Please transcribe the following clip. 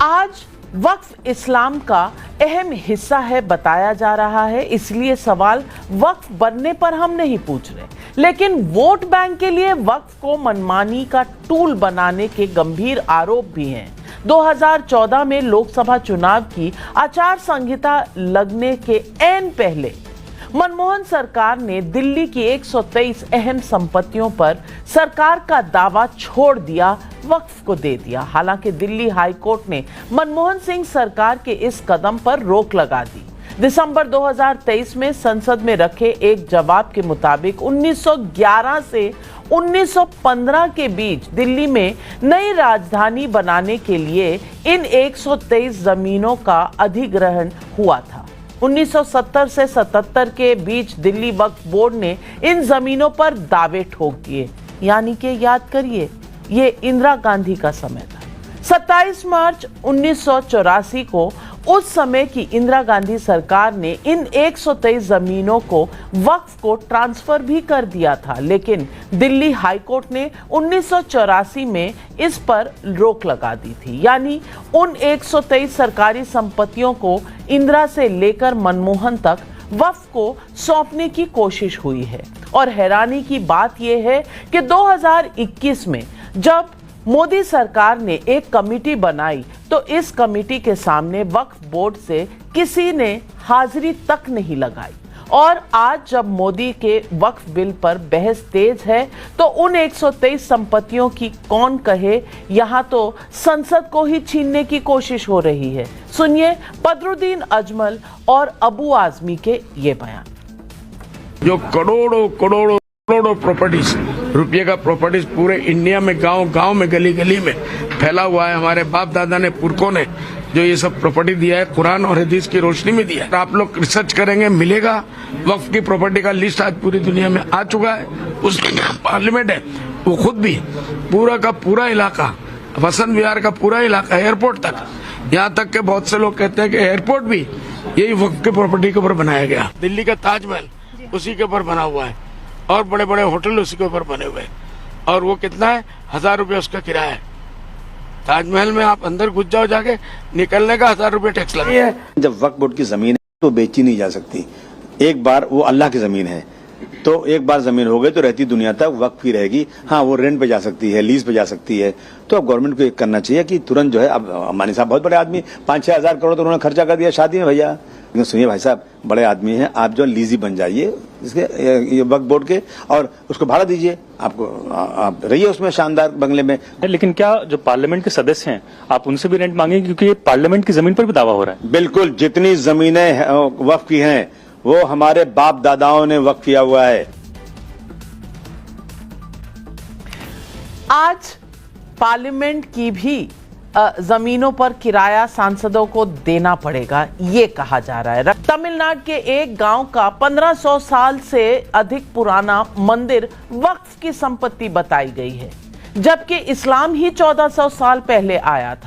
आज वक्फ इस्लाम का अहम हिस्सा है बताया जा रहा है, इसलिए सवाल वक्फ बनने पर हम नहीं पूछ रहे, लेकिन वोट बैंक के लिए वक्फ को मनमानी का टूल बनाने के गंभीर आरोप भी हैं। 2014 में लोकसभा चुनाव की आचार संहिता लगने के ऐन पहले मनमोहन सरकार ने दिल्ली की 123 अहम संपत्तियों पर सरकार का दावा छोड़ दिया, वक्फ को दे दिया। हालांकि दिल्ली हाई कोर्ट ने मनमोहन सिंह सरकार के इस कदम पर रोक लगा दी। दिसंबर 2023 में संसद में रखे एक जवाब के मुताबिक 1911 से 1915 के बीच दिल्ली में नई राजधानी बनाने के लिए इन 123 जमीनों का अधिग्रहण हुआ था। 1970 से 77 के बीच दिल्ली वक्फ बोर्ड ने इन जमीनों पर दावे ठोक दिए, यानी कि याद करिए, ये इंदिरा गांधी का समय था। 27 मार्च 1984 को उस समय की इंदिरा गांधी सरकार ने इन 123 जमीनों को वक्फ को ट्रांसफर भी कर दिया था, लेकिन दिल्ली हाई कोर्ट ने 1984 में इस पर रोक लगा दी थी। यानी उन 123 सरकारी संपत्तियों को इंदिरा से लेकर मनमोहन तक वक्फ को सौंपने की कोशिश हुई है। और हैरानी की बात यह है कि 2021 में जब मोदी सरकार ने एक कमेटी बनाई तो इस कमेटी के सामने वक्फ बोर्ड से किसी ने हाजिरी तक नहीं लगाई। और आज जब मोदी के वक्फ बिल पर बहस तेज है तो उन 123 संपत्तियों की कौन कहे, यहां तो संसद को ही छीनने की कोशिश हो रही है। सुनिए बदरुद्दीन अजमल और अबू आजमी के ये बयान। जो करोड़ों करोड़ों करोड़ों प्रॉपर्टीज, रुपये का प्रॉपर्टीज पूरे इंडिया में गांव में गली गली में फैला हुआ है। हमारे बाप दादा ने, पुरखों ने जो ये सब प्रॉपर्टी दिया है, कुरान और हदीस की रोशनी में दिया है। आप लोग रिसर्च करेंगे, मिलेगा वक्फ की प्रॉपर्टी का लिस्ट आज पूरी दुनिया में आ चुका है। उसमें पार्लियामेंट है, वो खुद भी पूरा का पूरा इलाका, वसंत विहार का पूरा इलाका, एयरपोर्ट तक, यहाँ तक के बहुत से लोग कहते हैं कि एयरपोर्ट भी यही वक्फ की प्रॉपर्टी के ऊपर बनाया गया। दिल्ली का ताजमहल उसी के ऊपर बना हुआ है और बड़े बड़े होटल उसी के ऊपर बने हुए हैं। और वो कितना है, 1000 रुपये उसका किराया है। ताजमहल में आप अंदर घुस जाओ, जाके निकलने का 1000 रुपये टैक्स लगा है। जब वक्फ बोर्ड की जमीन है तो बेची नहीं जा सकती। एक बार वो अल्लाह की जमीन है तो एक बार जमीन हो गई तो रहती दुनिया तक वक्फ ही रहेगी। हाँ, वो रेंट पे जा सकती है, लीज पे जा सकती है। तो अब गवर्नमेंट को एक करना चाहिए कि तुरंत जो है, अब अंबानी साहब बहुत बड़े आदमी, 5-6 हजार करोड़ तो उन्होंने खर्चा कर दिया शादी में भैया। लेकिन सुनिए भाई साहब, बड़े आदमी हैं, आप जो लीजी बन जाइए इसके ये वक्फ बोर्ड के और उसको भाड़ा दीजिए, आपको आप रहिए उसमें शानदार बंगले में। लेकिन क्या जो पार्लियामेंट के सदस्य हैं आप उनसे भी रेंट मांगेंगे, क्योंकि ये पार्लियामेंट की जमीन पर भी दावा हो रहा है। बिल्कुल, जितनी जमीनें वक्फ की हैं वो हमारे बाप दादाओं ने वक्फ किया हुआ है। आज पार्लियामेंट की भी जमीनों पर किराया सांसदों को देना पड़ेगा, ये कहा जा रहा है। तमिलनाडु के एक गांव का 1500 साल से अधिक पुराना मंदिर वक्फ की संपत्ति बताई गई है, जबकि इस्लाम ही 1400 साल पहले आया था।